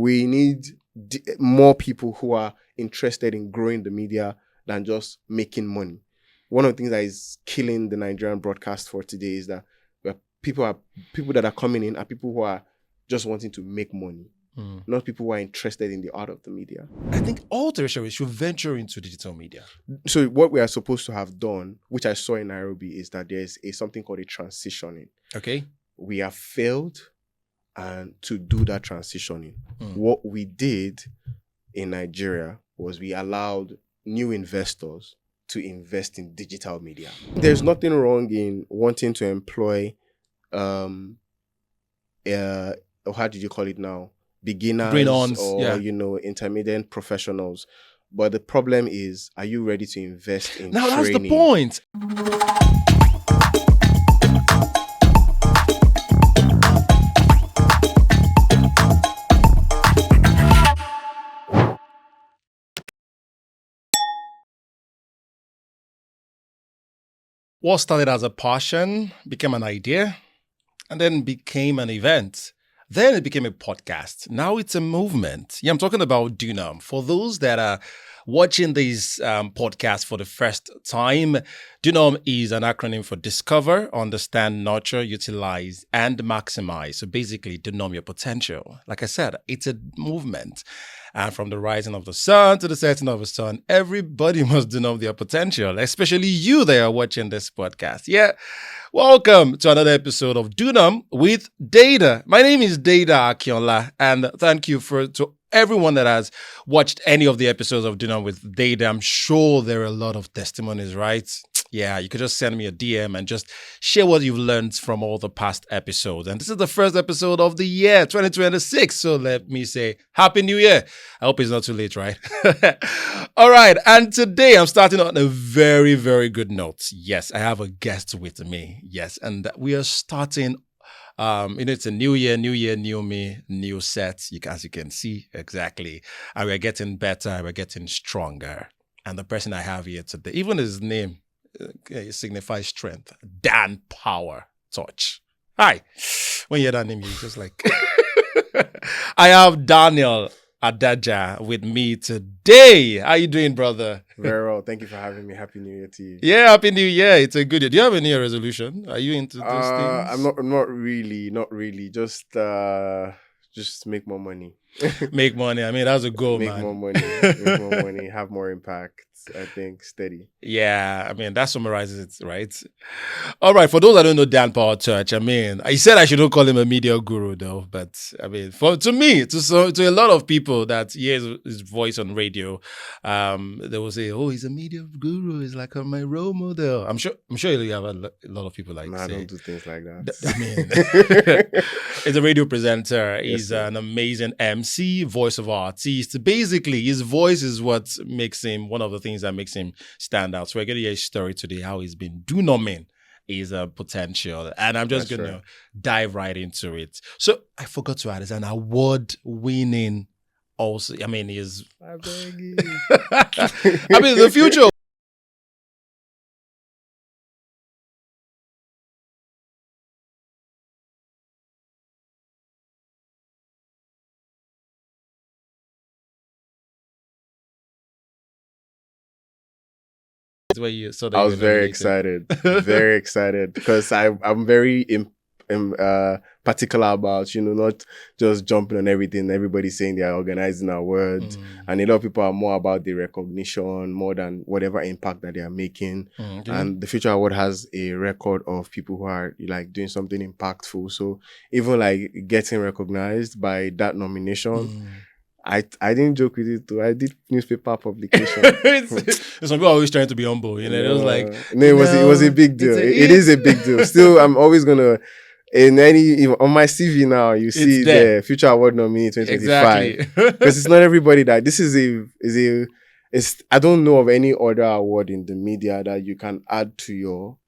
we need more people who are interested in growing the media than just making money. One of the things that is killing the Nigerian broadcast for today is that people that are coming in are people who are just wanting to make money, not people who are interested in the art of the media. I think all tertiaries should venture into digital media. So what we are supposed to have done, which I saw in Nairobi, is that there's something called a transitioning. Okay. We have failed and to do that transitioning. What we did in Nigeria was we allowed new investors to invest in digital media. There's nothing wrong in wanting to employ how did you call it now? Beginners or intermediate professionals. But the problem is, are you ready to invest in training? That's the point. What started as a passion became an idea and then became an event. Then it became a podcast. Now it's a movement. Yeah, I'm talking about Dunum. For those that are watching these podcasts for the first time, Dunum is an acronym for Discover, Understand, Nurture, Utilize, and Maximize. So basically, Dunum your potential. Like I said, it's a movement. And from the rising of the sun to the setting of the sun, everybody must Dunum their potential, especially you that are watching this podcast. Yeah. Welcome to another episode of Dunum with Deda. My name is Deda Akionla, and thank you to everyone that has watched any of the episodes of Dunum with Deda. I'm sure there are a lot of testimonies, right? Yeah, you could just send me a DM and just share what you've learned from all the past episodes. And this is the first episode of the year, 2026. So let me say, Happy New Year. I hope it's not too late, right? All right. And today I'm starting on a very, very good note. Yes, I have a guest with me. Yes. And we are starting it's a new year, new me, new set. As you can see, exactly. And we're getting better, we're getting stronger. And the person I have here today, even his name, it signifies strength. Dan Power Touch. Hi. When you hear that name, you're just like... I have Daniel Adaja with me today. How you doing, brother? Very well. Thank you for having me. Happy New Year to you. Yeah, Happy New Year. It's a good year. Do you have a New Year resolution? Are you into those things? I'm not really. Just make more money. Make money. I mean, that's a goal, Make man. more money, have more impact. I think steady. Yeah, I mean, that summarizes it, right? All right, for those that don't know Dan Power Touch, I mean, I said I shouldn't call him a media guru, though, but I mean, to a lot of people that hear his voice on radio, they will say, "Oh, he's a media guru. He's like my role model." I'm sure you have a lot of people like. No, I don't do things like that. I mean, he's a radio presenter. He's an amazing MC, voice of artist. Basically, his voice is what makes him one of the things that makes him stand out. So we're going to hear his story today, how he's been Dunuming his potential. And I'm just going to dive right into it. So I forgot to add, it's an award-winning also. I mean, he's... I beg you. I mean, the future... I was very excited, because I'm very particular about, not just jumping on everything. Everybody's saying they are organizing awards, and a lot of people are more about the recognition more than whatever impact that they are making. And the Future Award has a record of people who are like doing something impactful. So even like getting recognized by that nomination. I didn't joke with it too. I did newspaper publication. Some people are always trying to be humble, It was like it was a big deal. It is a big deal. Still, I'm always gonna on my CV now. You see the Future Award nominee 2025 because it's not everybody that this is I don't know of any other award in the media that you can add to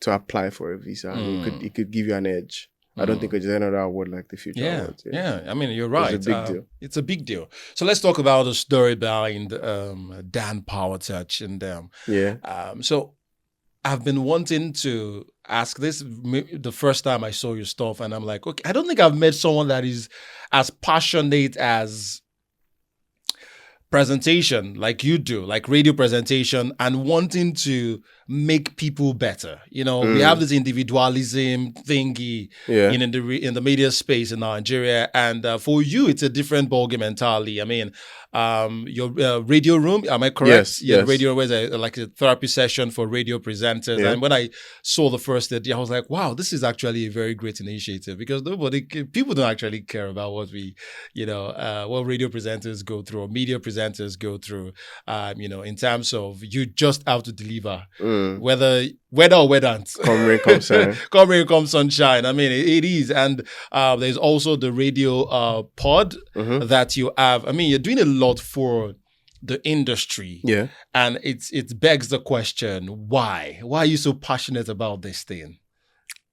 apply for a visa. It could give you an edge. I don't think there's another award like the Future Award. Yeah. I mean, you're right. It's a big deal. It's a big deal. So let's talk about the story behind Dan Power Touch and them. Yeah. So I've been wanting to ask this the first time I saw your stuff, and I'm like, okay, I don't think I've met someone that is as passionate as presentation like you do, like radio presentation, and wanting to make people better. We have this individualism thingy in the media space in Nigeria, and for you, it's a different ballgame entirely. I mean, your radio room, am I correct? Yes. The radio room is like a therapy session for radio presenters. And when I saw the first idea, I was like, wow, this is actually a very great initiative, because people don't actually care about what what radio presenters go through or media presenters go through. In terms of, you just have to deliver, whether or whether come rain, come shine. Come rain, come sunshine. I mean, it is. And there's also the radio pod that you have. I mean, you're doing a lot for the industry. Yeah. And it begs the question, why? Why are you so passionate about this thing?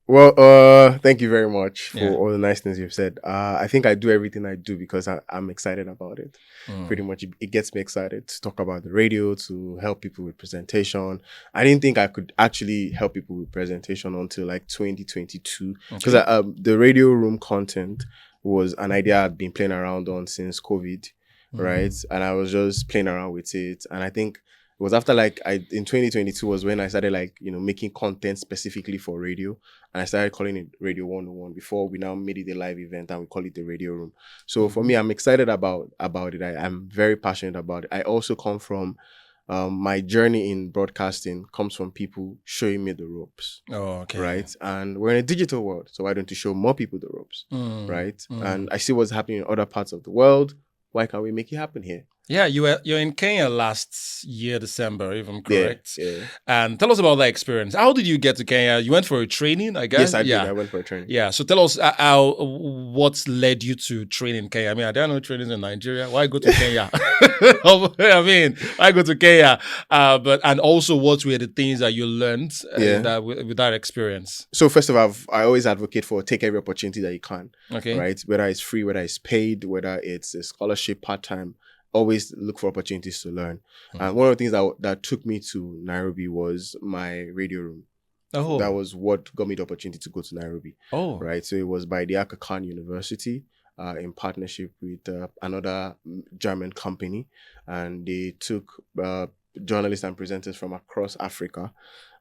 Well, thank you very much for all the nice things you've said. I think I do everything I do because I'm excited about it. Pretty much, it gets me excited to talk about the radio, to help people with presentation. I didn't think I could actually help people with presentation until like 2022, because the radio room content was an idea I'd been playing around on since COVID, right? And I was just playing around with it, and I think it was after in 2022 was when I started making content specifically for radio, and I started calling it Radio 101 before we now made it a live event and we call it the radio room. So for me, I'm excited about it. I'm very passionate about it. I also come from my journey in broadcasting comes from people showing me the ropes. Oh, okay. Right. And we're in a digital world, so why don't you show more people the ropes? Right. And I see what's happening in other parts of the world. Why can't we make it happen here? Yeah, you're in Kenya last year, December, if I'm correct. Yeah. And tell us about that experience. How did you get to Kenya? You went for a training, I guess? Yes, I did. I went for a training. Yeah, so tell us what led you to train in Kenya. I mean, I don't know trainings in Nigeria. Why go to Kenya? I mean, why go to Kenya? And also, what were the things that you learned with that experience? So first of all, I always advocate for take every opportunity that you can. Okay. Right? Whether it's free, whether it's paid, whether it's a scholarship, part-time. Always look for opportunities to learn. And one of the things that took me to Nairobi was my radio room. Oh. That was what got me the opportunity to go to Nairobi. Oh. Right. So it was by the Aga Khan University in partnership with another German company. And they took journalists and presenters from across Africa.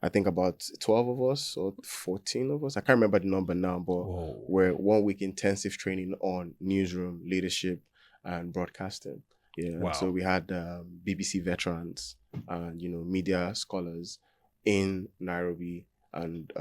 I think about 12 of us or 14 of us. I can't remember the number now, but we're 1 week intensive training on newsroom, leadership, and broadcasting. Yeah, wow. So we had BBC veterans and media scholars in Nairobi and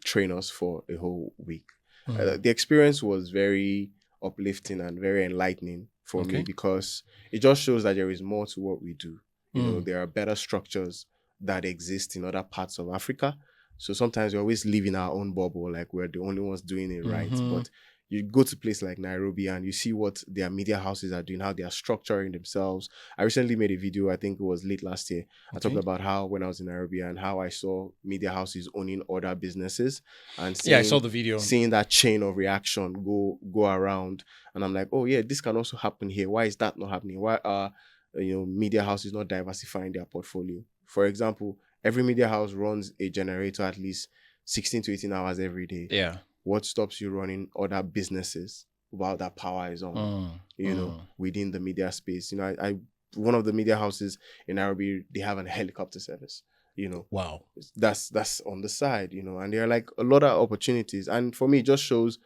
train us for a whole week. The experience was very uplifting and very enlightening for me, because it just shows that there is more to what we do. There are better structures that exist in other parts of Africa. So sometimes we always live in our own bubble, like we're the only ones doing it right. But you go to a place like Nairobi and you see what their media houses are doing, how they are structuring themselves. I recently made a video, I think it was late last year. I talked about how when I was in Nairobi and how I saw media houses owning other businesses. And I saw the video. Seeing that chain of reaction go around. And I'm like, oh yeah, this can also happen here. Why is that not happening? Why are media houses not diversifying their portfolio? For example, every media house runs a generator at least 16 to 18 hours every day. Yeah. What stops you running other businesses while that power is on, within the media space? I one of the media houses in Nairobi, they have a helicopter service, Wow. That's on the side, and there are like a lot of opportunities. And for me, it just shows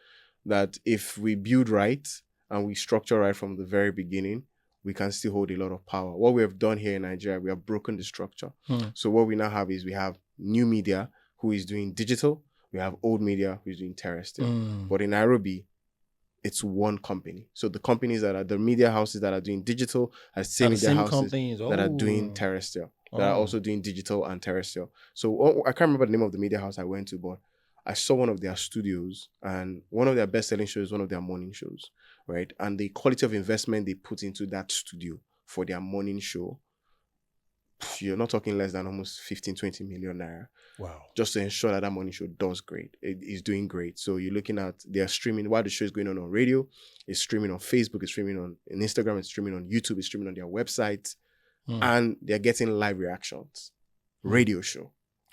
that if we build right and we structure right from the very beginning, we can still hold a lot of power. What we have done here in Nigeria, we have broken the structure. So what we now have is we have new media who is doing digital. We have old media who's doing terrestrial. But in Nairobi, it's one company. So the companies that are the media houses that are doing digital are same media houses that are doing terrestrial, that are also doing digital and terrestrial. So I can't remember the name of the media house I went to, but I saw one of their studios, and one of their best-selling shows, one of their morning shows, right? And the quality of investment they put into that studio for their morning show, you're not talking less than almost 15, 20 million naira. Wow. Just to ensure that morning show does great. It is doing great. So you're looking at their streaming, while the show is going on radio, it's streaming on Facebook, it's streaming on Instagram, it's streaming on YouTube, it's streaming on their website, and they're getting live reactions. Radio show.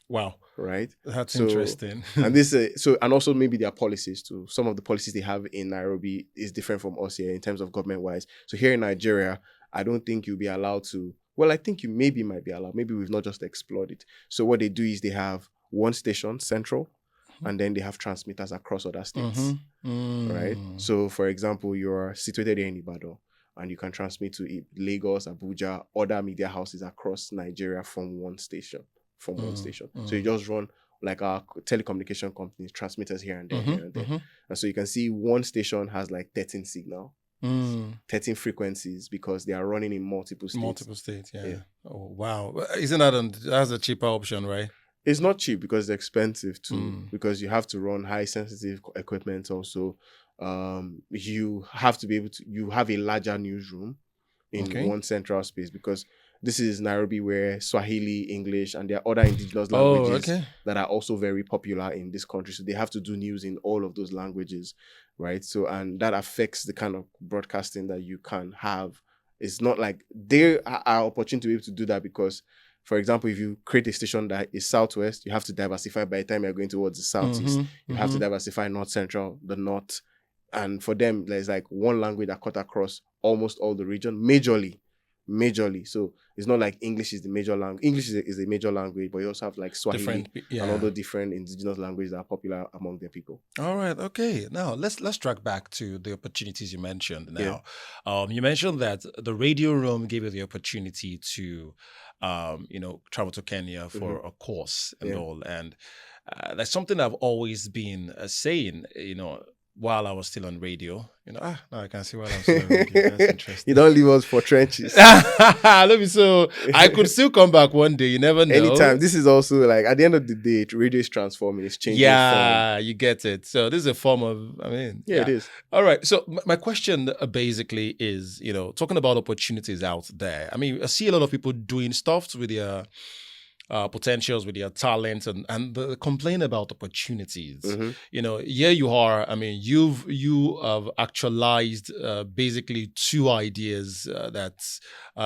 Wow. Right? That's interesting. And and also maybe their policies too. Some of the policies they have in Nairobi is different from us here in terms of government wise. So here in Nigeria, I don't think you'll be allowed to. Well, I think you maybe might be allowed. Maybe we've not just explored it. So what they do is they have one station, central, and then they have transmitters across other states. Right? So for example, you're situated here in Ibadan and you can transmit to Lagos, Abuja, other media houses across Nigeria from one station. So you just run like our telecommunication companies, transmitters here and there, here and there. And so you can see one station has like 13 signal, 13 frequencies because they are running in multiple states. Yeah. Oh, wow. Isn't that's a cheaper option, right? It's not cheap because it's expensive too, because you have to run high sensitive equipment also. You have to be able to, you have a larger newsroom in one central space because this is Nairobi where Swahili, English, and there are other indigenous languages that are also very popular in this country. So they have to do news in all of those languages, right? So, and that affects the kind of broadcasting that you can have. It's not like there are opportunity to be able to do that because, for example, if you create a station that is southwest, you have to diversify by the time you're going towards the southeast. You have to diversify north central, the north. And for them, there's like one language that cut across almost all the region, majorly. So it's not like English is the major language. English is a major language, but you also have like Swahili and other different indigenous languages that are popular among their people. All right. Okay. Now let's track back to the opportunities you mentioned. Now, you mentioned that the radio room gave you the opportunity to, travel to Kenya for a course and all. And that's something I've always been saying, while I was still on radio, now I can see while I'm still on radio. That's interesting. You don't leave us for trenches. So I could still come back one day. You never know. Anytime. This is also like at the end of the day, radio is transforming. It's changing. Yeah, you get it. So this is a form of. It is. All right. So my question basically is, talking about opportunities out there. I mean, I see a lot of people doing stuff with their potentials, with their talents, and the complain about opportunities. Here you are. I mean, you have actualized basically two ideas that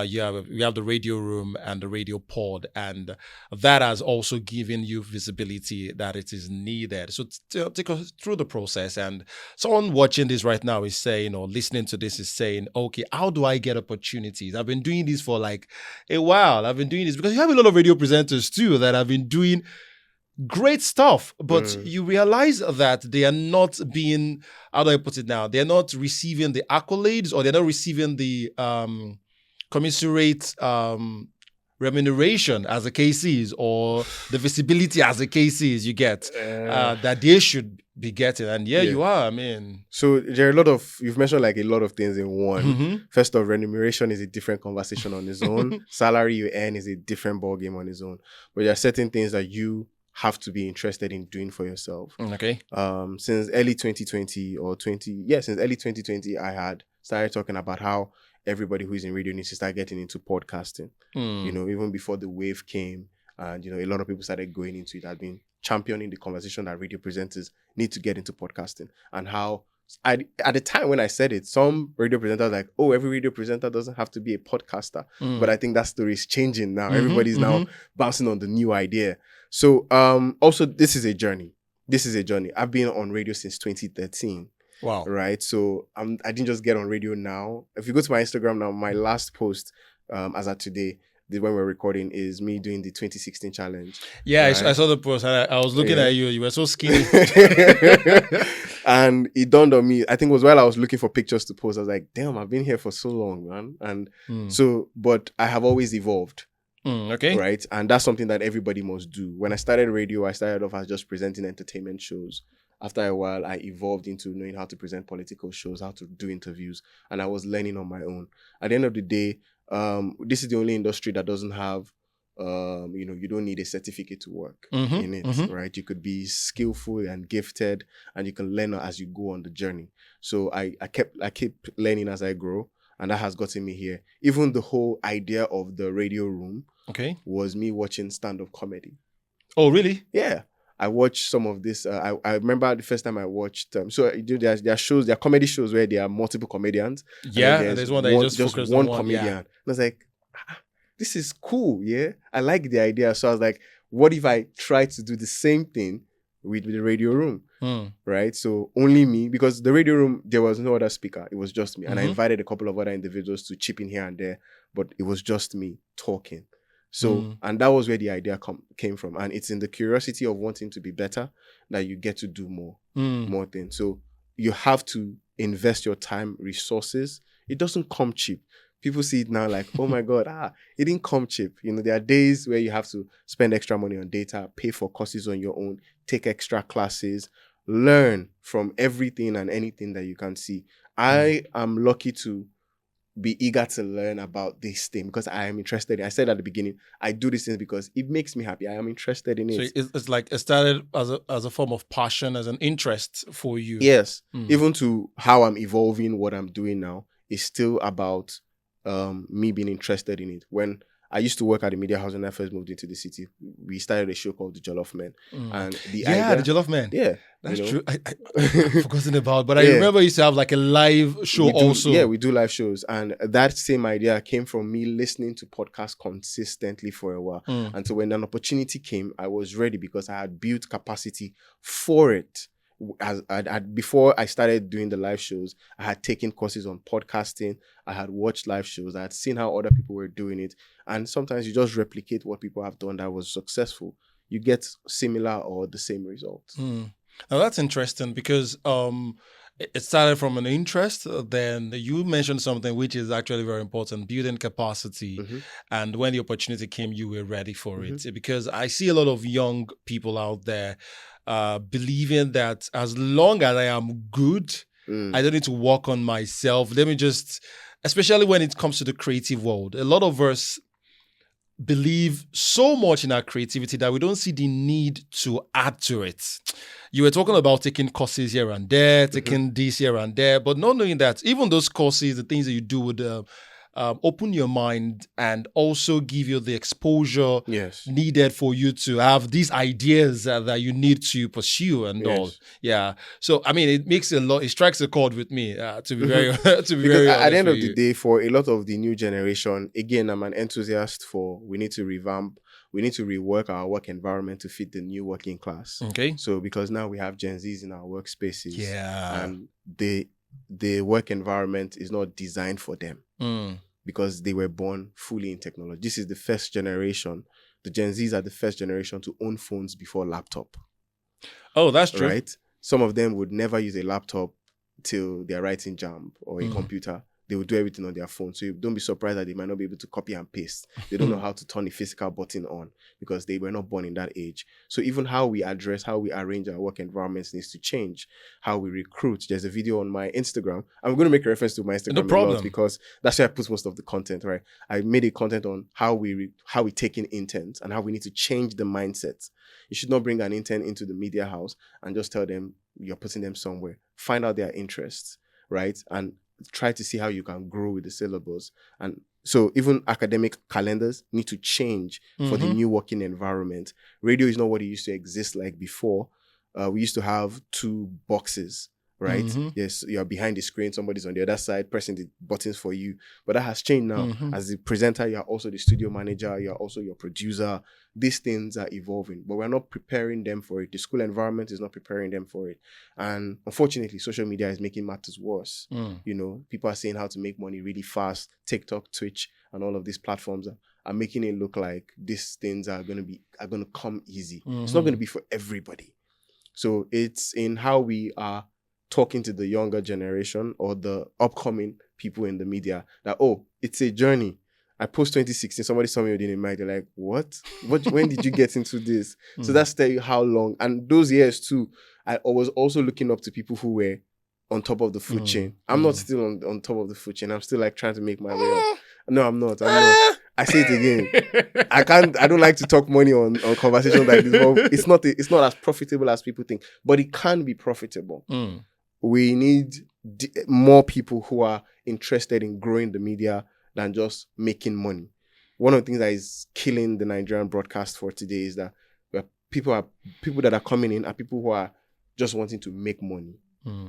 you have. We have the radio room and the radio pod, and that has also given you visibility that it is needed. So take us through the process. And someone watching this right now is saying, or listening to this is saying, okay, how do I get opportunities? I've been doing this for like a while. I've been doing this because you have a lot of radio presenters too that have been doing great stuff, but you realize that they are not being, how do I put it now? They're not receiving the accolades, or they're not receiving the commensurate remuneration, as the case is, or the visibility, as the case is, you get that they should be getting. And you are. I mean, so there are you've mentioned like a lot of things in one. First off, remuneration is a different conversation on its own. Salary you earn is a different ballgame on its own. But there are certain things that you have to be interested in doing for yourself. Okay. Since early 2020 since early 2020, I had started talking about how everybody who is in radio needs to start getting into podcasting. Even before the wave came, and a lot of people started going into it. I've been championing the conversation that radio presenters need to get into podcasting, and how at the time when I said it, some radio presenters like, oh, every radio presenter doesn't have to be a podcaster. But I think that story is changing now. Everybody's now bouncing on the new idea. So also, this is a journey. I've been on radio since 2013. Wow. Right. So I didn't just get on radio now. If you go to my Instagram now, my last post as of today, when we're recording, is me doing the 2016 challenge. Yeah, right? I saw the post. I was looking at you. You were so skinny. And it dawned on me, I think it was while I was looking for pictures to post, I was like, damn, I've been here for so long, man. And but I have always evolved. Okay. Right. And that's something that everybody must do. When I started radio, I started off as just presenting entertainment shows. After a while, I evolved into knowing how to present political shows, how to do interviews, and I was learning on my own. At the end of the day, this is the only industry that doesn't have, you don't need a certificate to work in it, right? You could be skillful and gifted, and you can learn as you go on the journey. So I keep learning as I grow, and that has gotten me here. Even the whole idea of the radio room was me watching stand-up comedy. Oh, really? Yeah. I watched some of this. I remember the first time I watched. There are shows, there are comedy shows where there are multiple comedians. Yeah, there's one that just one comedian. And I was like, this is cool. Yeah, I like the idea. So I was like, what if I try to do the same thing with the radio room? Right? So only me, because the radio room, there was no other speaker. It was just me. And I invited a couple of other individuals to chip in here and there, but it was just me talking. So, and that was where the idea came from. And it's in the curiosity of wanting to be better that you get to do more things. So you have to invest your time, resources. It doesn't come cheap. People see it now like, oh my God, it didn't come cheap. You know, there are days where you have to spend extra money on data, pay for courses on your own, take extra classes, learn from everything and anything that you can see. I am lucky to be eager to learn about this thing because I am interested in it. I said at the beginning, I do these things because it makes me happy. I am interested in it. So it's like it started as a form of passion, as an interest for you. Yes. Even to how I'm evolving, what I'm doing now is still about me being interested in it. When I used to work at the media house when I first moved into the city, we started a show called The Jollof Men. And the idea, The Jollof Men. Yeah. That's true. I've forgotten about, but I remember you used to have like a live show also. Yeah, we do live shows. And that same idea came from me listening to podcasts consistently for a while. And so when an opportunity came, I was ready because I had built capacity for it. Before I started doing the live shows, I had taken courses on podcasting. I had watched live shows. I had seen how other people were doing it. And sometimes you just replicate what people have done that was successful. You get similar or the same results. Now that's interesting because it started from an interest. Then you mentioned something which is actually very important, building capacity. And when the opportunity came, you were ready for it. Because I see a lot of young people out there believing that as long as I am good, I don't need to work on myself. Let me just, especially when it comes to the creative world, a lot of us believe so much in our creativity that we don't see the need to add to it. You were talking about taking courses here and there, taking this here and there, but not knowing that even those courses, the things that you do would open your mind and also give you the exposure needed for you to have these ideas that you need to pursue and all. Yeah. So, I mean, it strikes a chord with me, to be very, to be very honest. At the end of the day, for a lot of the new generation, again, I'm an enthusiast for, we need to revamp, we need to rework our work environment to fit the new working class. Okay. So, because now we have Gen Zs in our workspaces. Yeah. And the work environment is not designed for them because they were born fully in technology. This is the first generation. The Gen Zs are the first generation to own phones before laptop. Oh, that's true. Right? Some of them would never use a laptop till they're writing Jam or a computer. They will do everything on their phone. So don't be surprised that they might not be able to copy and paste. They don't know how to turn a physical button on because they were not born in that age. So even how we address, how we arrange our work environments needs to change. How we recruit. There's a video on my Instagram. I'm going to make a reference to my Instagram a lot because that's where I put most of the content, right? I made a content on how we take in interns and how we need to change the mindset. You should not bring an intern into the media house and just tell them you're putting them somewhere. Find out their interests, right? And try to see how you can grow with the syllabus. And so even academic calendars need to change for the new working environment. Radio is not what it used to exist like before. We used to have 2 boxes, right? Yes, you're behind the screen, somebody's on the other side pressing the buttons for you. But that has changed now. As the presenter, you're also the studio manager, you're also your producer. These things are evolving, but we're not preparing them for it. The school environment is not preparing them for it. And unfortunately, social media is making matters worse. You know, people are saying how to make money really fast. TikTok, Twitch, and all of these platforms are making it look like these things are going to come easy. It's not going to be for everybody. So it's in how we are talking to the younger generation or the upcoming people in the media that, oh, it's a journey. I post 2016, somebody saw me within a mic, they're like, what? When did you get into this? So that's tell you how long. And those years too, I was also looking up to people who were on top of the food chain. I'm not still on top of the food chain. I'm still like trying to make my way up. No, I'm not. I say it again. I don't like to talk money on conversations like this. But it's not as profitable as people think, but it can be profitable. We need more people who are interested in growing the media than just making money. One of the things that is killing the Nigerian broadcast for today is that people that are coming in are people who are just wanting to make money,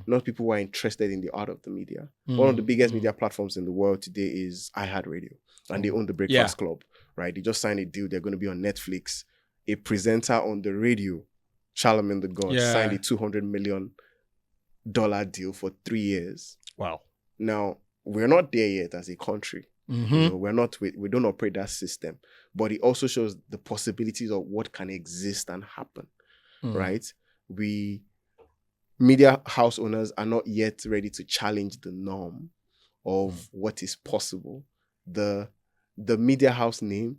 not people who are interested in the art of the media. One of the biggest media platforms in the world today is iHeartRadio, and they own the Breakfast Club, right? They just signed a deal. They're going to be on Netflix a presenter on the radio, Charlemagne the God, signed a $200 million deal for 3 years. Wow. Now, we're not there yet as a country. We don't operate that system. But it also shows the possibilities of what can exist and happen, right? Media house owners are not yet ready to challenge the norm of what is possible. The media house name,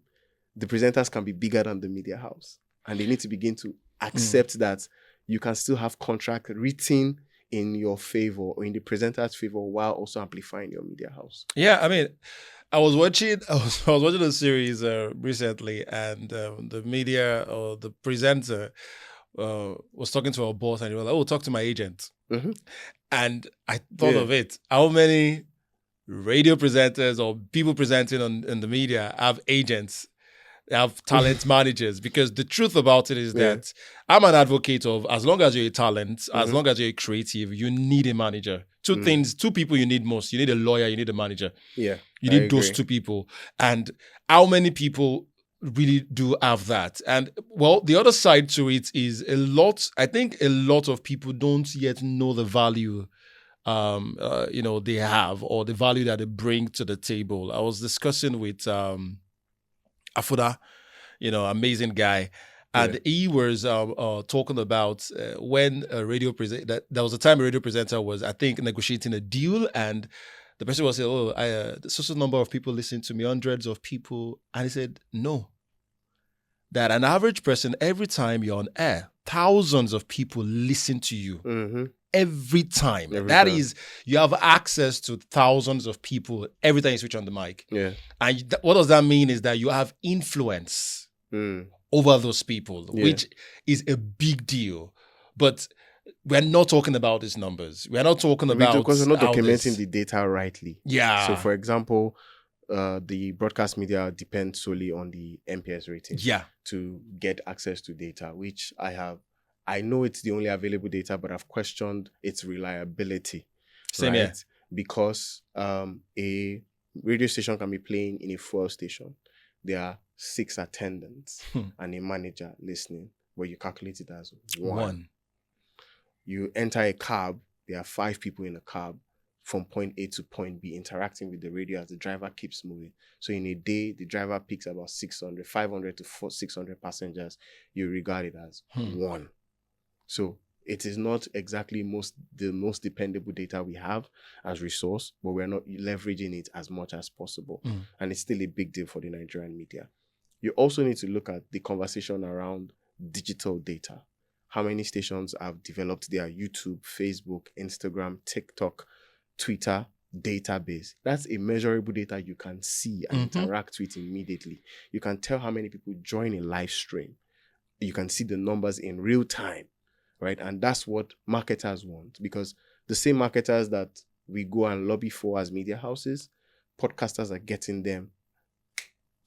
the presenters can be bigger than the media house. And they need to begin to accept that you can still have contract written in your favor or in the presenter's favor while also amplifying your media house. Yeah, I mean, I was watching a series recently, and the media or the presenter was talking to our boss, and he was like, "Oh, talk to my agent." Mm-hmm. And I thought of it. How many radio presenters or people presenting on the media have agents? They have talent managers? Because the truth about it is that I'm an advocate of, as long as you're a talent, as long as you're a creative, you need a manager. Two people you need most. You need a lawyer, you need a manager. Yeah. You need those two people. And how many people really do have that? And well, the other side to it is I think a lot of people don't yet know the value they have, or the value that they bring to the table. I was discussing with Afuda, amazing guy. And he was talking about when a radio presenter, there was a time a radio presenter was, I think, negotiating a deal, and the person was saying, the social number of people listen to me, hundreds of people. And he said, no. That an average person, every time you're on air, thousands of people listen to you. Mm-hmm. Every time. Is, you have access to thousands of people every time you switch on the mic. Yeah. And what does that mean is that you have influence over those people, which is a big deal. But we're not talking about these numbers. We're not talking about... Because we're not documenting the data rightly. Yeah. So, for example, the broadcast media depends solely on the NPS rating to get access to data, which I know it's the only available data, but I've questioned its reliability. Same here. Because a radio station can be playing in a fuel station. There are 6 attendants and a manager listening, but you calculate it as one. You enter a cab, there are 5 people in a cab from point A to point B interacting with the radio as the driver keeps moving. So in a day, the driver picks about 500 to 600 passengers. You regard it as one. So it is not exactly the most dependable data we have as resource, but we're not leveraging it as much as possible. And it's still a big deal for the Nigerian media. You also need to look at the conversation around digital data. How many stations have developed their YouTube, Facebook, Instagram, TikTok, Twitter database? That's a measurable data you can see and interact with immediately. You can tell how many people join a live stream. You can see the numbers in real time. Right? And that's what marketers want, because the same marketers that we go and lobby for as media houses, podcasters are getting them.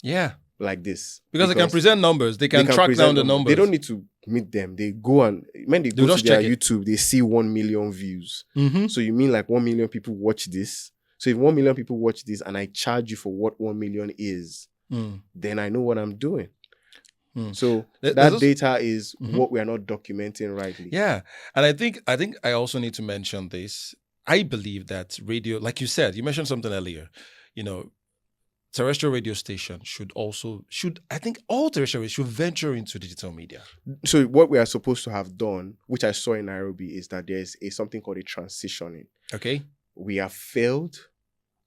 Yeah. Like this. Because they can present numbers. They can track down the numbers. They don't need to meet them. They go and, when they go to their YouTube, they see 1 million views. So you mean like 1 million people watch this? So if 1 million people watch this and I charge you for what 1 million is, then I know what I'm doing. So that data is what we are not documenting rightly. Yeah. And I think I also need to mention this. I believe that radio, like you said, you mentioned something earlier, terrestrial radio station I think all terrestrial radio should venture into digital media. So what we are supposed to have done, which I saw in Nairobi, is that there's something called a transitioning. Okay. We have failed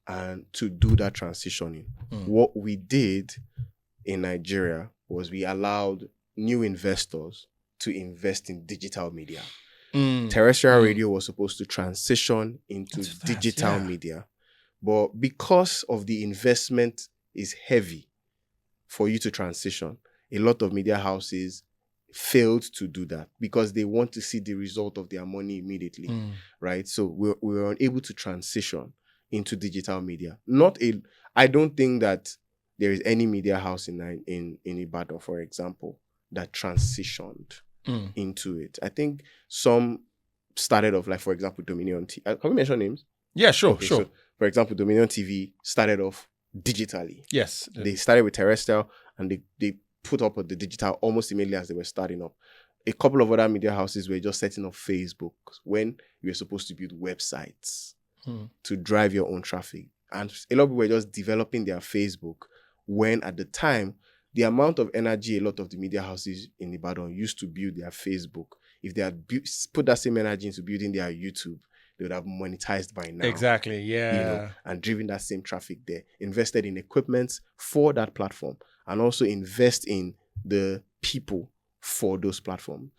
to do that transitioning. What we did in Nigeria was we allowed new investors to invest in digital media. Terrestrial radio was supposed to transition into digital media. But because of the investment is heavy for you to transition, a lot of media houses failed to do that because they want to see the result of their money immediately, right? So we were unable to transition into digital media. I don't think that there is any media house in Ibadan, for example, that transitioned into it. I think some started off, like, for example, Dominion TV. Can we mention names? Yeah, sure, Okay, sure. So, for example, Dominion TV started off digitally. Yes. They started with terrestrial and they put up on the digital almost immediately as they were starting up. A couple of other media houses were just setting up Facebook when you were supposed to build websites to drive your own traffic. And a lot of people were just developing their Facebook when at the time, the amount of energy a lot of the media houses in Ibadan used to build their Facebook, if they had put that same energy into building their YouTube, they would have monetized by now. Exactly, yeah. And driven that same traffic there, invested in equipment for that platform, and also invest in the people for those platforms.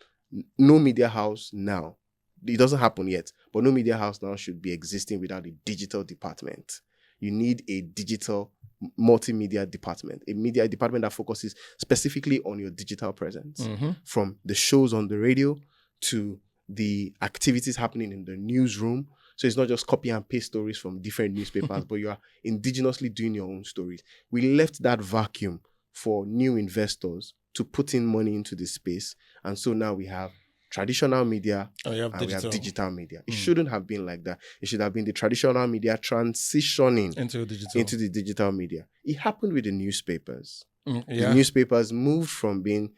No media house now, it doesn't happen yet, but no media house now should be existing without a digital department. You need a digital multimedia department, a media department that focuses specifically on your digital presence, from the shows on the radio to the activities happening in the newsroom. So it's not just copy and paste stories from different newspapers, but you are indigenously doing your own stories. We left that vacuum for new investors to put in money into this space. And so now we have traditional media and we have digital media. It shouldn't have been like that. It should have been the traditional media transitioning into the digital media. It happened with the newspapers. The newspapers moved from being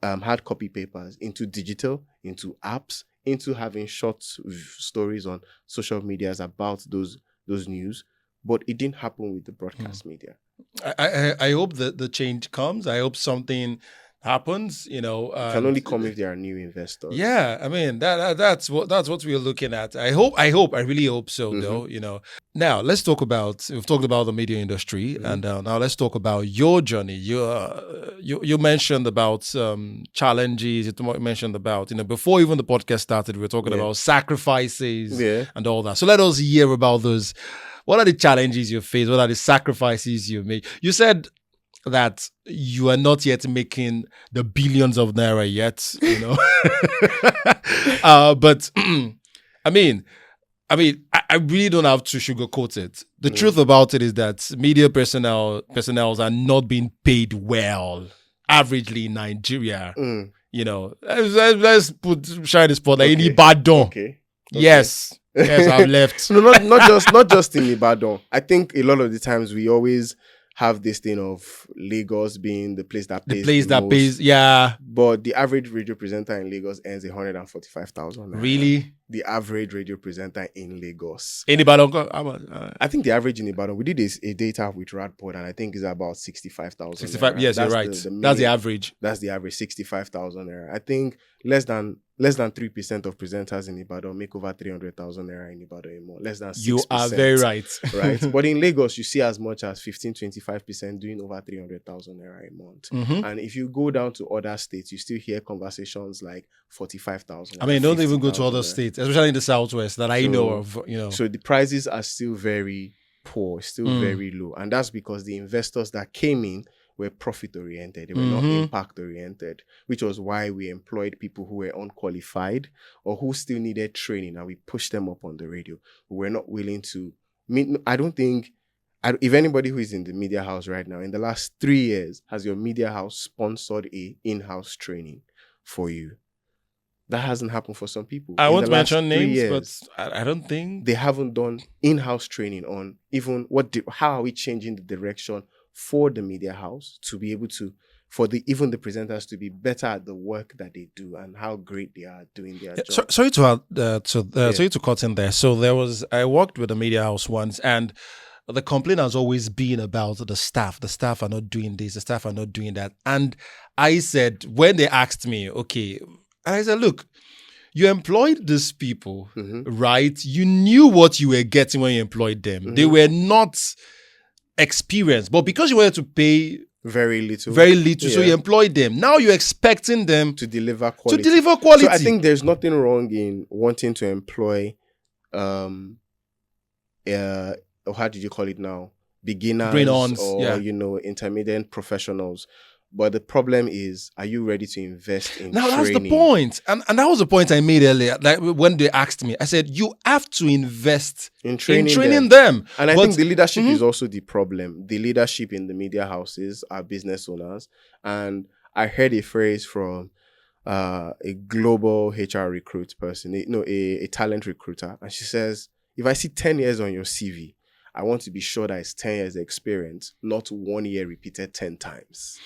hard copy papers into digital, into apps, into having short stories on social medias about those news. But it didn't happen with the broadcast media. I hope that the change comes. I hope something happens, It can only come if there are new investors. Yeah, I mean that's what we're looking at. I really hope so, though. Now we've talked about the media industry, and now let's talk about your journey. You mentioned about challenges. You mentioned about before even the podcast started, we were talking about sacrifices and all that. So let us hear about those. What are the challenges you face? What are the sacrifices you make? You said that you are not yet making the billions of naira yet, but I mean, I really don't have to sugarcoat it. The truth about it is that media personnel are not being paid well, averagely in Nigeria. Let's shine the spotlight in Ibadan. Okay. Yes, I've left. No, not just in Ibadan. I think a lot of the times we always have this thing of Lagos being the place that pays. Yeah. But the average radio presenter in Lagos earns 145,000. Really? The average radio presenter in Lagos. In Ibadan? I think the average in Ibadan, we did a data with Radport, and I think it's about 65,000. 65, yes, you're right. That's the average. That's the average, 65,000 naira. I think less than 3% of presenters in Ibadan make over 300,000 naira in Ibadan anymore. Less than 6%. You are very right. Right. But in Lagos, you see as much as 15-25% doing over 300,000 naira a month. And if you go down to other states, you still hear conversations like 45,000. I mean, don't even go to other states, especially in the Southwest that I know of. So the prices are still very poor, still very low. And that's because the investors that came in were profit-oriented. They were not impact-oriented, which was why we employed people who were unqualified or who still needed training, and we pushed them up on the radio. We were not willing to... I don't think... if anybody who is in the media house right now, in the last 3 years, has your media house sponsored a in-house training for you? That hasn't happened for some people. I won't mention names, but I don't think... They haven't done in-house training on even how are we changing the direction for the media house to be able to, even the presenters to be better at the work that they do and how great they are doing their job. Sorry to cut in there. So I worked with a media house once, and the complaint has always been about the staff. The staff are not doing this. The staff are not doing that. And I said, when they asked me, okay, and I said, look, you employed these people, right? You knew what you were getting when you employed them. They were not experienced, but because you wanted to pay very little, so you employed them. Now you're expecting them to deliver quality. So I think there's nothing wrong in wanting to employ, how did you call it now? Beginners or intermediate professionals. But the problem is, are you ready to invest in training? That's the point. And that was the point I made earlier. Like when they asked me, I said, you have to invest in training them. And I think the leadership is also the problem. The leadership in the media houses are business owners. And I heard a phrase from a global HR recruit person, a talent recruiter. And she says, if I see 10 years on your CV, I want to be sure that it's 10 years experience, not 1 year repeated 10 times.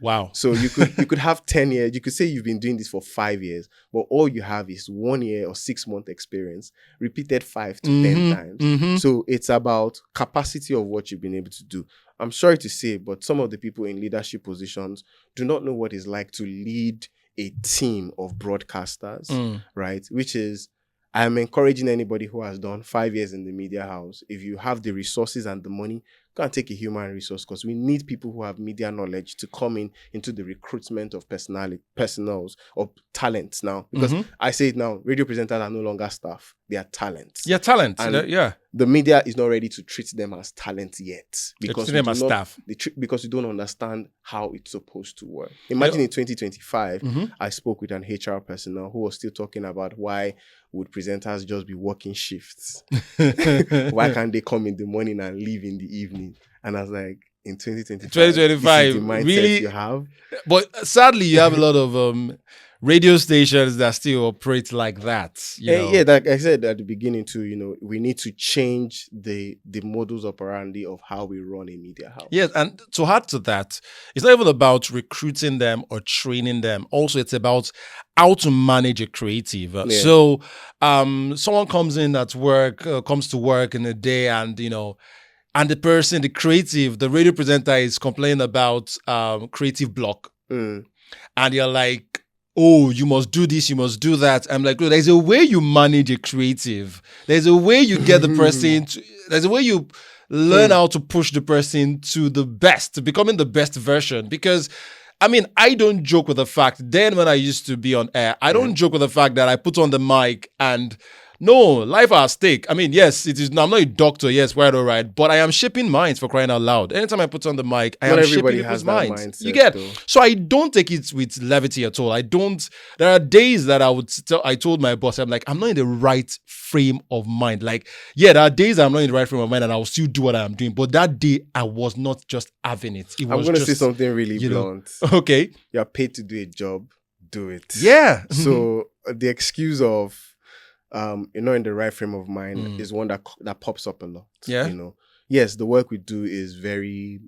Wow. So you could have 10 years. You could say you've been doing this for 5 years, but all you have is 1 year or 6 month experience, repeated 5 to 10 times. So it's about capacity of what you've been able to do. I'm sorry to say, but some of the people in leadership positions do not know what it's like to lead a team of broadcasters, right? Which is, I'm encouraging anybody who has done 5 years in the media house, if you have the resources and the money, go and take a human resource, because we need people who have media knowledge to come into the recruitment of personals or talents now. Because I say it now, radio presenters are no longer staff. They are talents. Yeah, talent. And yeah. The media is not ready to treat them as talent yet. Because them as staff. Because you don't understand how it's supposed to work. Imagine in 2025, I spoke with an HR personnel who was still talking about why would presenters just be working shifts? Why can't they come in the morning and leave in the evening? And I was like, in 2025, this is the mindset really you have. But sadly, you have a lot of radio stations that still operate like that. Yeah, like I said at the beginning too, we need to change the modus operandi of how we run a media house. Yes, and to add to that, it's not even about recruiting them or training them. Also, it's about how to manage a creative. So someone comes in at work, comes to work in a day, and and the person, the creative, the radio presenter is complaining about creative block. And you're like, oh, you must do this, you must do that. I'm like, look, there's a way you manage a creative. There's a way you get the person there's a way you learn how to push the person to the best, to becoming the best version. Because I don't joke with the fact, then when I used to be on air, I don't joke with the fact that I put on the mic and no, life at stake. Yes, it is. I'm not a doctor. Yes, right, all right. But I am shaping minds, for crying out loud. Anytime I put on the mic, I am shaping people's minds. Mindset, you get? Though. So I don't take it with levity at all. I don't. There are days that I told my boss, I'm like, I'm not in the right frame of mind. Like, yeah, there are days I'm not in the right frame of mind and I'll still do what I'm doing. But that day, I was not just having it. I'm going to say something really blunt. Okay. You're paid to do a job. Do it. Yeah. So the excuse of you're not in the right frame of mind is one that pops up a lot. Yeah. Yes, the work we do is very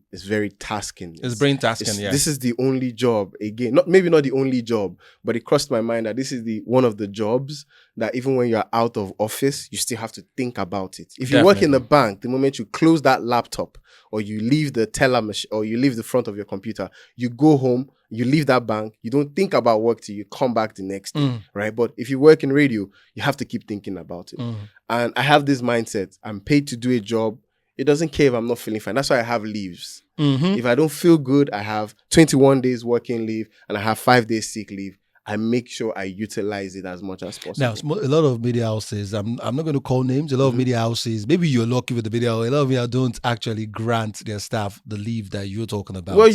tasking. It's brain tasking, yeah. This is the only job, again, maybe not the only job, but it crossed my mind that this is one of the jobs that even when you're out of office, you still have to think about it. If you work in the bank, the moment you close that laptop or you leave the teller machine or you leave the front of your computer, you go home, you leave that bank, you don't think about work till you come back the next day, right? But if you work in radio, you have to keep thinking about it. And I have this mindset, I'm paid to do a job. It doesn't care if I'm not feeling fine. That's why I have leaves. If I don't feel good, I have 21 days working leave and I have 5 days sick leave. I make sure I utilize it as much as possible. Now, a lot of media houses, I'm not going to call names, a lot of media houses, maybe you're lucky with the media, a lot of media don't actually grant their staff the leave that you're talking about. Well,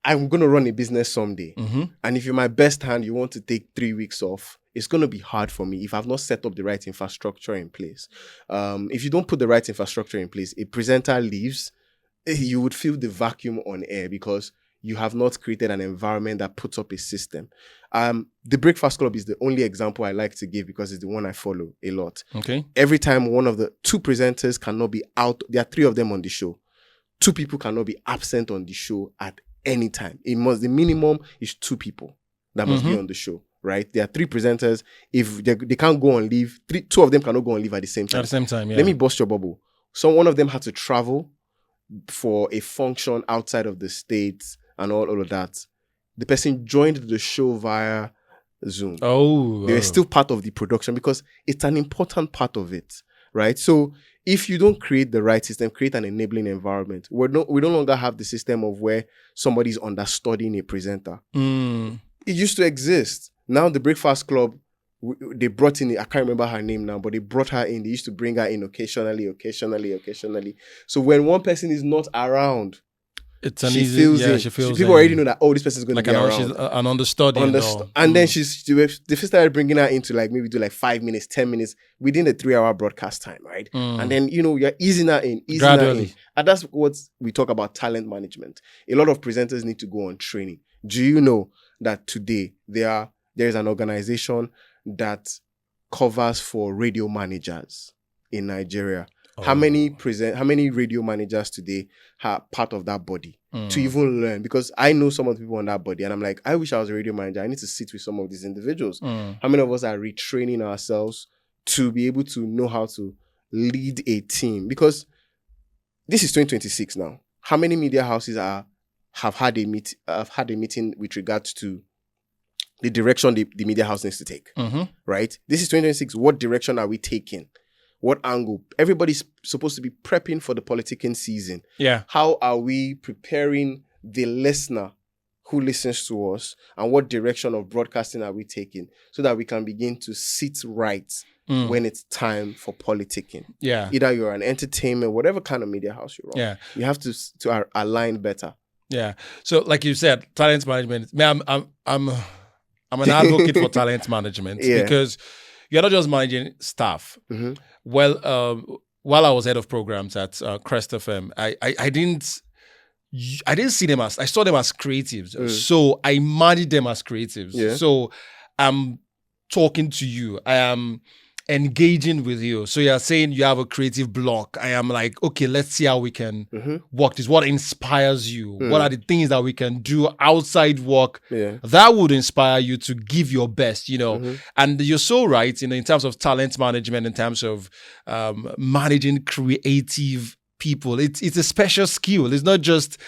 I'm going to run a business someday. And if you're my best hand, you want to take 3 weeks off, it's going to be hard for me if I've not set up the right infrastructure in place. If you don't put the right infrastructure in place, a presenter leaves, you would feel the vacuum on air because you have not created an environment that puts up a system. The Breakfast Club is the only example I like to give because it's the one I follow a lot. Okay. Every time one of the two presenters cannot be out, there are 3 of them on the show. 2 people cannot be absent on the show at any time. The minimum is 2 people that must be on the show, right? There are 3 presenters. If they can't go on leave, 2 of them cannot go on leave at the same time. At the same time, yeah. Let me bust your bubble. So one of them had to travel for a function outside of the States and all of that. The person joined the show via Zoom. They were still part of the production because it's an important part of it, right? So if you don't create the right system, create an enabling environment, we no longer have the system of where somebody's understudying a presenter. It used to exist. Now the Breakfast Club, they brought in, I can't remember her name now, but they brought her in. They used to bring her in occasionally. So when one person is not around, she feels people already know that, this person is going to be around. She's an understudy. And then they started bringing her into maybe do 5 minutes, 10 minutes within the 3-hour broadcast time, right? And then, you're easing her in. Gradually. And that's what we talk about talent management. A lot of presenters need to go on training. Do you know that today there is an organization that covers for radio managers in Nigeria? How many radio managers today are part of that body to even learn? Because I know some of the people on that body, and I'm like, I wish I was a radio manager. I need to sit with some of these individuals. How many of us are retraining ourselves to be able to know how to lead a team? Because this is 2026 now. How many media houses have had a meeting with regards to the direction the media house needs to take? Right? This is 2026. What direction are we taking? What angle? Everybody's supposed to be prepping for the politicking season. Yeah. How are we preparing the listener who listens to us, and what direction of broadcasting are we taking so that we can begin to sit right when it's time for politicking? Yeah. Either you're an entertainment, whatever kind of media house you're on. Yeah. You have to align better. Yeah. So, like you said, talent management. Man, I'm an advocate for talent management because you're not just managing staff. Well, while I was head of programs at Crest FM, I didn't see them I saw them as creatives. So I managed them as creatives. Yeah. So I'm talking to you. I am engaging with you. So you're saying you have a creative block. I am like, okay, let's see how we can work this. What inspires you? What are the things that we can do outside work that would inspire you to give your best, And you're so right, in terms of talent management, in terms of managing creative people. It's a special skill. It's not just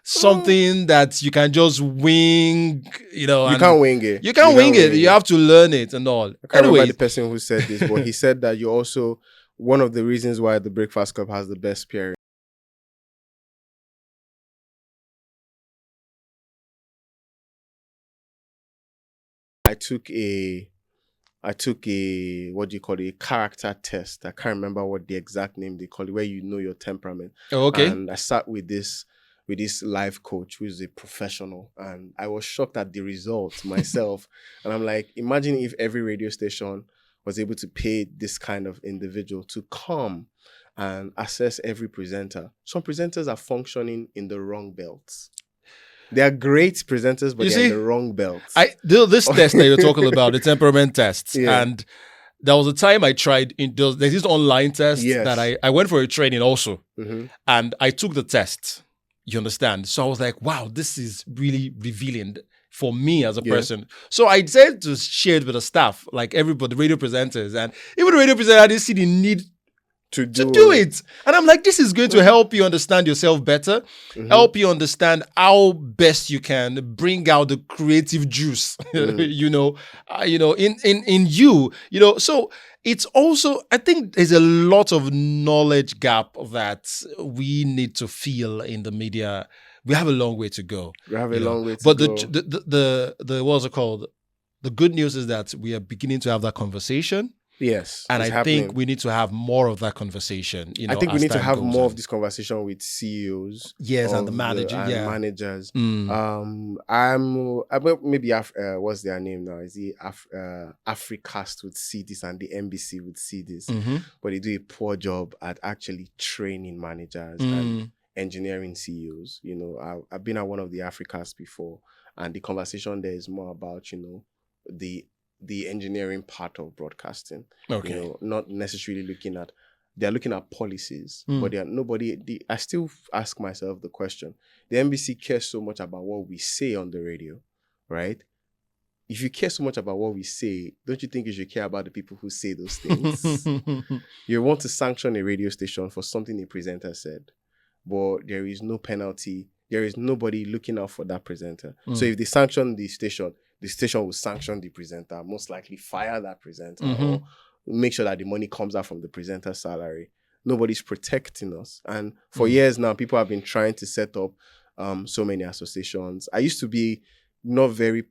something that you can just wing, You can't wing it. You can't wing it. You have to learn it and all. I can't remember the person who said this, but he said that you're also one of the reasons why the Breakfast Club has the best pairing. I took a what do you call it? A character test. I can't remember what the exact name they call it, where you know your temperament. Oh, okay. And I sat with this life coach who is a professional, and I was shocked at the results myself. And I'm like, imagine if every radio station was able to pay this kind of individual to come and assess every presenter. Some presenters are functioning in the wrong belts. They are great presenters, but they're in the wrong belts. This test that you're talking about, the temperament tests, and there was a time I tried, there's this online test that I went for a training also, and I took the test. You understand? So I was like, wow, this is really revealing for me as a person. So I decided to share it with the staff, like everybody, radio presenters. And even the radio presenter, I didn't see the need to do it. And I'm like, this is going to help you understand yourself better, help you understand how best you can bring out the creative juice, in you, so it's also, I think there's a lot of knowledge gap that we need to fill in the media. We have a long way to go. But the what's it called? The good news is that we are beginning to have that conversation. Yes. And I think we need to have more of that conversation. I think we need to have more of this conversation with CEOs. Yes, and the managers. I'm maybe what's their name now? Is it Africast would see this and the NBC would see this, but they do a poor job at actually training managers and engineering CEOs. I've been at one of the Africasts before, and the conversation there is more about the engineering part of broadcasting. Okay. Not necessarily they're looking at policies, but I still ask myself the question, the NBC cares so much about what we say on the radio, right? If you care so much about what we say, don't you think you should care about the people who say those things? You want to sanction a radio station for something a presenter said, but there is no penalty. There is nobody looking out for that presenter. So if they sanction the station will sanction the presenter, most likely fire that presenter, or make sure that the money comes out from the presenter's salary. Nobody's protecting us. And for years now, people have been trying to set up so many associations. I used to be not very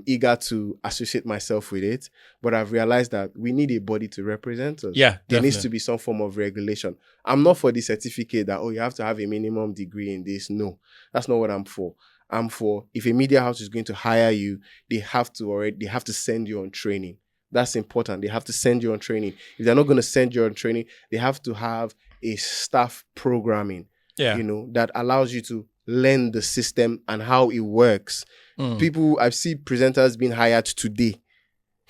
eager to associate myself with it, but I've realized that we need a body to represent us. Yeah, there needs to be some form of regulation. I'm not for the certificate that, you have to have a minimum degree in this. No, that's not what I'm for. I'm for, if a media house is going to hire you, they have to send you on training. That's important. They have to send you on training. If they're not going to send you on training, they have to have a staff programming, that allows you to learn the system and how it works. I've seen presenters being hired today.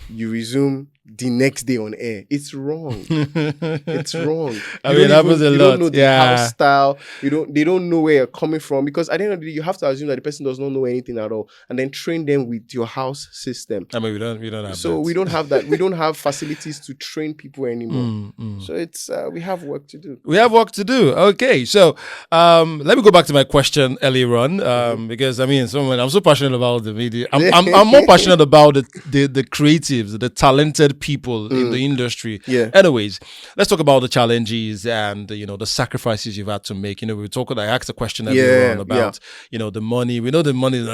You resume the next day on air. It's wrong. It's wrong. I mean, it happens a lot. You don't know the house style. They don't know where you're coming from, because at the end of the day, you have to assume that the person does not know anything at all, and then train them with your house system. I mean, we don't have so that. we don't have that. We don't have facilities to train people anymore. So it's we have work to do. We have work to do. Okay, so let me go back to my question earlier on, because I mean, I'm so passionate about the media. I'm more passionate about the creatives, the talented people in the industry. Yeah. Anyways, let's talk about the challenges and the sacrifices you've had to make. I asked a question earlier on about the money. We know the money,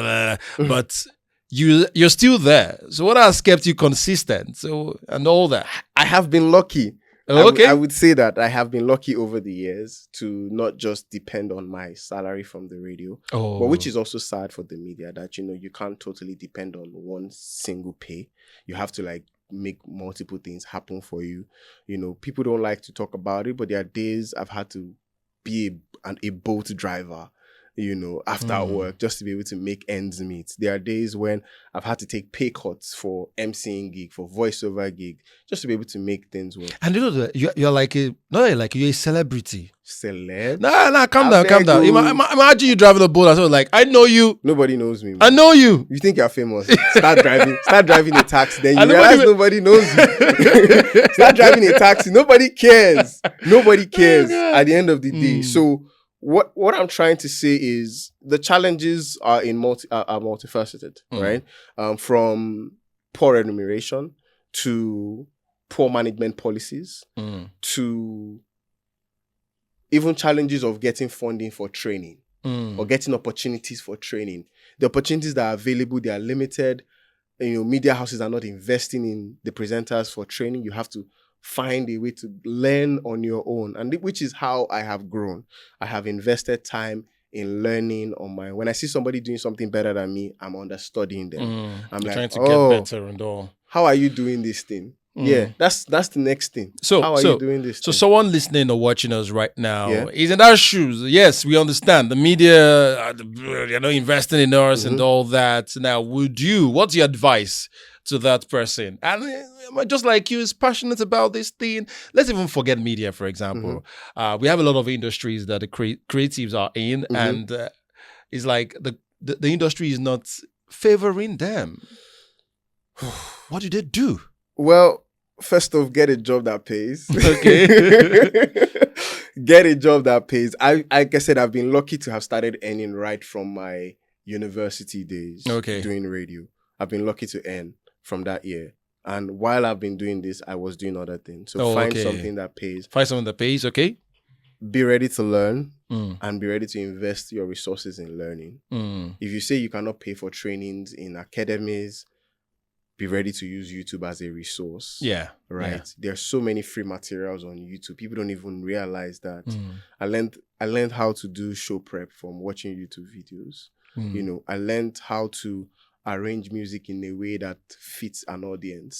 but you're still there. So what has kept you consistent? So and all that. I have been lucky. Okay. I would say that I have been lucky over the years to not just depend on my salary from the radio, but which is also sad for the media that, you can't totally depend on one single pay. You have to make multiple things happen for you. People don't like to talk about it, but there are days I've had to be a boat driver, after work, just to be able to make ends meet. There are days when I've had to take pay cuts for MCing gig, for voiceover gig, just to be able to make things work. And you're like you're a celebrity. Celeb? Nah, calm down. Imagine you driving a boat. I was like, I know you. Nobody knows me, man. I know you. You think you're famous? Start driving a taxi. Then you realize nobody knows you. Start driving a taxi. Nobody cares. Nobody cares at the end of the day. So what I'm trying to say is the challenges are multifaceted, right? From poor remuneration to poor management policies to even challenges of getting funding for training or getting opportunities for training. The opportunities that are available, they are limited. Media houses are not investing in the presenters for training. You have to find a way to learn on your own, and which is how I have grown. I have invested time in learning on my own. When I see somebody doing something better than me, I'm understudying them. I'm trying to get better and all. How are you doing this thing? Yeah, that's the next thing. How are you doing this? So someone listening or watching us right now is in our shoes. Yes, we understand the media, investing in us and all that. Now, what's your advice to that person? And just like you, is passionate about this thing. Let's even forget media, for example. We have a lot of industries that the creatives are in, and it's like the industry is not favoring them. What do they do? Well, first off, get a job that pays. Okay. Get a job that pays. Like I said, I've been lucky to have started earning right from my university days doing radio. I've been lucky to earn from that year. And while I've been doing this, I was doing other things. So find something that pays. Find something that pays, okay? Be ready to learn and be ready to invest your resources in learning. If you say you cannot pay for trainings in academies, be ready to use YouTube as a resource. Yeah. Right. Yeah. There's so many free materials on YouTube. People don't even realize that. I learned how to do show prep from watching YouTube videos. I learned how to arrange music in a way that fits an audience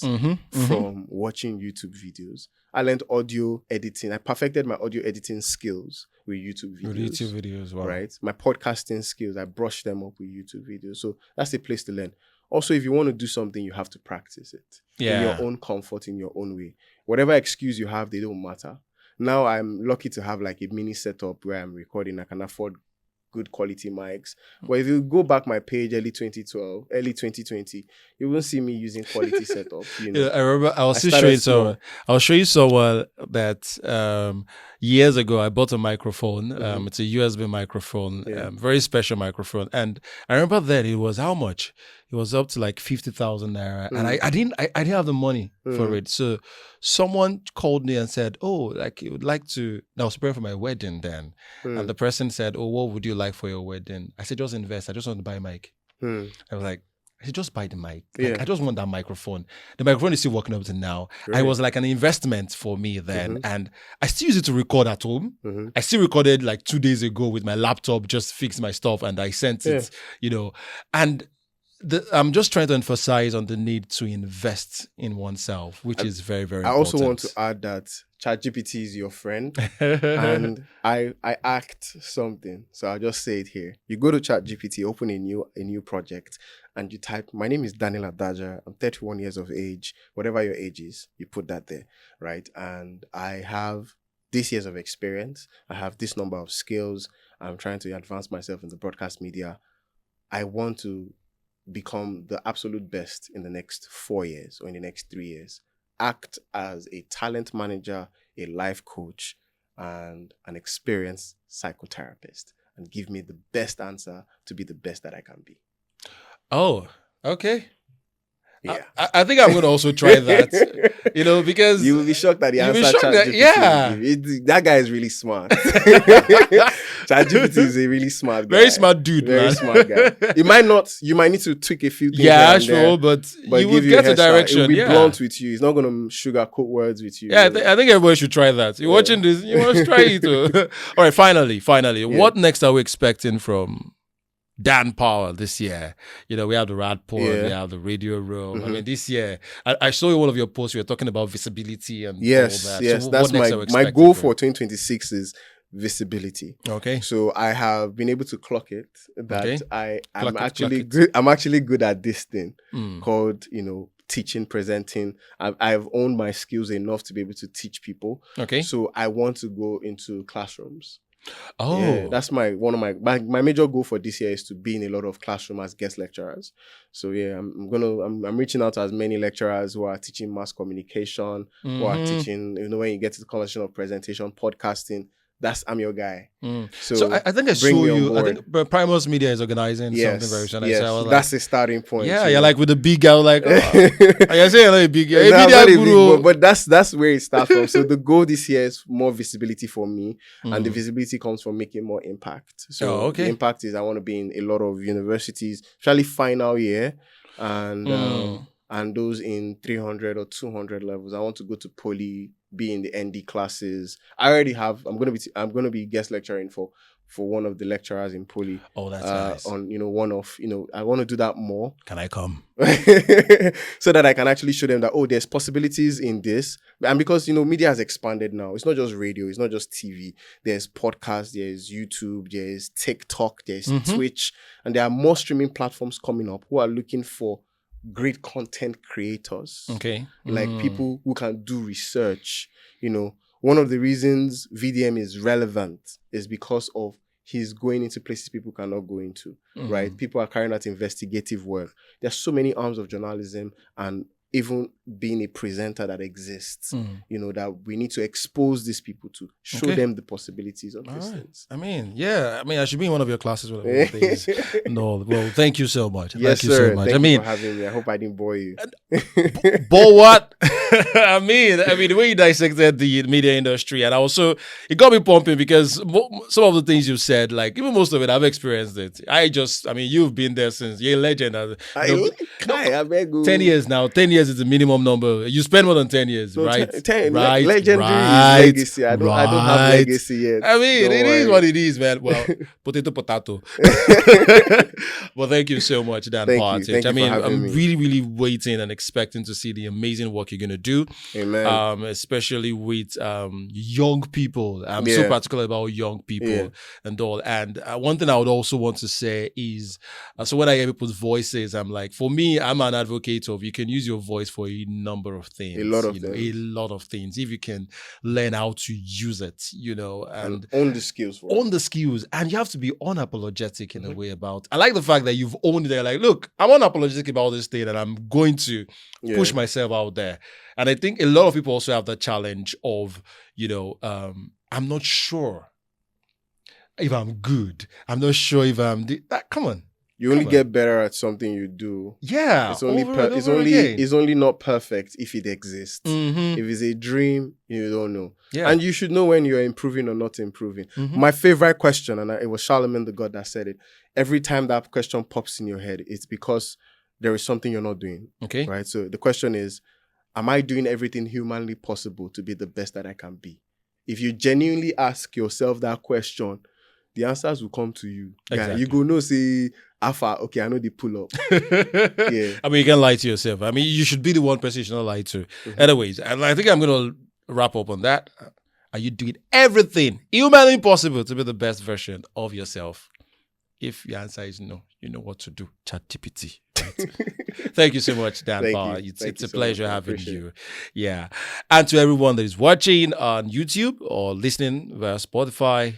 from watching YouTube videos. I learned audio editing. I perfected my audio editing skills with YouTube videos. Wow. Right. My podcasting skills, I brushed them up with YouTube videos. So that's a place to learn. Also, if you want to do something, you have to practice it in your own comfort, in your own way. Whatever excuse you have, they don't matter. Now I'm lucky to have like a mini setup where I'm recording. I can afford good quality mics. But if you go back my page early 2012, early 2020, you won't see me using quality setup. Yeah, I remember I'll show you someone that years ago I bought a microphone. It's a USB microphone, very special microphone. And I remember then it was how much? It was up to like 50,000 naira. And I didn't have the money for it. So someone called me and said, oh, like you would like to, I was preparing for my wedding then. And the person said, oh, what would you like for your wedding? I said, just invest. I just want to buy a mic. I was like, I said, just buy the mic. Like, I just want that microphone. The microphone is still working up to now. It was like an investment for me then. And I still use it to record at home. I still recorded like 2 days ago with my laptop, just fixed my stuff and I sent it, and I'm just trying to emphasize on the need to invest in oneself, which is very, very important. I also want to add that ChatGPT is your friend and I act something. So I'll just say it here. You go to ChatGPT, open a new project and you type, my name is Daniel Adaja, I'm 31 years of age, whatever your age is, you put that there, right? And I have this years of experience, I have this number of skills, I'm trying to advance myself in the broadcast media. I want to become the absolute best in the next 4 years or in the next 3 years. Act as a talent manager, a life coach, and an experienced psychotherapist, and give me the best answer to be the best that I can be. Oh, okay. Yeah. I think I'm going to also try that, because... You will be shocked at the answer ChatGPT will give. That guy is really smart. ChatGPT is a really smart guy. Very smart dude, Very smart guy. You might need to tweak a few things. Yeah, sure, but you will get a direction. It will be blunt with you. He's not going to sugarcoat words with you. Yeah, I think everybody should try that. You're watching this, you must try it too. All right, finally, what next are we expecting from Dan Powell this year? We have the Rad Pod, we have the Radio Room. I mean, this year, I saw in one of your posts, you were talking about visibility and all that. Yes, so that's my goal for 2026 is visibility. Okay. So I have been able to clock it that I'm actually good at this thing called, teaching, presenting. I've owned my skills enough to be able to teach people. Okay. So I want to go into classrooms. Oh, yeah, that's my major goal for this year is to be in a lot of classrooms as guest lecturers. So yeah, I'm reaching out to as many lecturers who are teaching mass communication, who are teaching, when you get to the conversation of presentation, podcasting. I'm your guy. So I think I saw you. I think Primus Media is organizing something very soon. Yes, that's a starting point. Yeah, you're like with the big guy, like I say, like big guy. Big, but that's where it starts from. So the goal this year is more visibility for me, and the visibility comes from making more impact. So the impact is I want to be in a lot of universities, especially final year, and those in 300 or 200 levels. I want to go to poly, be in the ND classes. I'm gonna be guest lecturing for one of the lecturers in poly. Oh, that's nice. On I want to do that more. Can I come? So that I can actually show them that there's possibilities in this. And because media has expanded now. It's not just radio, it's not just TV. There's podcasts, there's YouTube, there's TikTok, there's Twitch, and there are more streaming platforms coming up who are looking for great content creators. Okay. Like people who can do research. One of the reasons VDM is relevant is because of he's going into places people cannot go into, right? People are carrying out investigative work. There's so many arms of journalism, and even being a presenter that exists, that we need to expose these people to, show them the possibilities of these things. I mean, I should be in one of your classes one of these. No, well, thank you so much. Yes, thank you sir. so much. Thank you for having me. I hope I didn't bore you. But what? I mean, the way you dissected the media industry, and it got me pumping because some of the things you said, like even most of it, I've experienced it. You've been there since you're a legend. 10 years now. 10 years is the minimum number. You spend more than 10 years, right? Right. Legendary is legacy. I don't have legacy yet. I mean, it is what it is, man. Well, potato. Well, thank you so much, Dan Powell. I'm really, really waiting and expecting to see the amazing work you're going to do. Amen. Especially with young people. I'm so particular about young people and all. And one thing I would also want to say is, so when I hear people's voices, I'm like, for me, I'm an advocate of you can use your voice for a number of things. A lot of things. If you can learn how to use it, and own the skills for it. Own the skills. And you have to be unapologetic in a way about. I like the fact that you've owned it. Like, look, I'm unapologetic about this thing and I'm going to push myself out there. And I think a lot of people also have the challenge of, I'm not sure if I'm good. I'm not sure if I'm come on. You only get better at something you do. Yeah. It's only not perfect if it exists. If it's a dream, you don't know. Yeah. And you should know when you're improving or not improving. My favorite question, and it was Charlemagne the God that said it, every time that question pops in your head, it's because there is something you're not doing. Okay. Right? So the question is, am I doing everything humanly possible to be the best that I can be? If you genuinely ask yourself that question, the answers will come to you. Exactly. Yeah, you go no say, Alpha, okay, I know the pull up. Yeah. I mean, you can lie to yourself. I mean, you should be the one person you should not lie to. Anyways, and I think I'm going to wrap up on that. Are you doing everything humanly possible to be the best version of yourself? If your answer is no, you know what to do. ChatGPT. Right? Thank you so much, Dan Barr. It's a pleasure having you. Yeah. And to everyone that is watching on YouTube or listening via Spotify,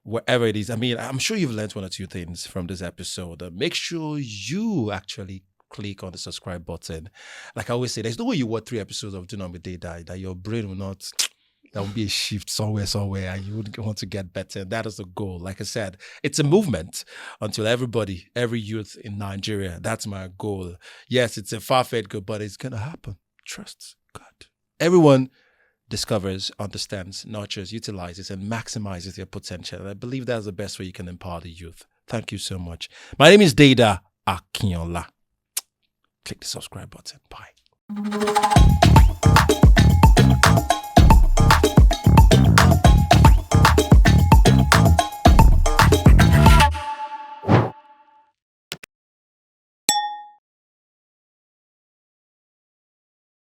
wherever it is. I mean, I'm sure you've learned one or two things from this episode. Make sure you actually click on the subscribe button. Like I always say, there's no way you watch 3 episodes of Dunum with Deda that your brain will not... There will be a shift somewhere, and you would want to get better. That is the goal. Like I said, it's a movement until every youth in Nigeria, that's my goal. Yes, it's a far-fetched goal, but it's going to happen. Trust God. Everyone discovers, understands, nurtures, utilizes, and maximizes their potential. And I believe that's the best way you can empower the youth. Thank you so much. My name is Deda Akinola. Click the subscribe button. Bye.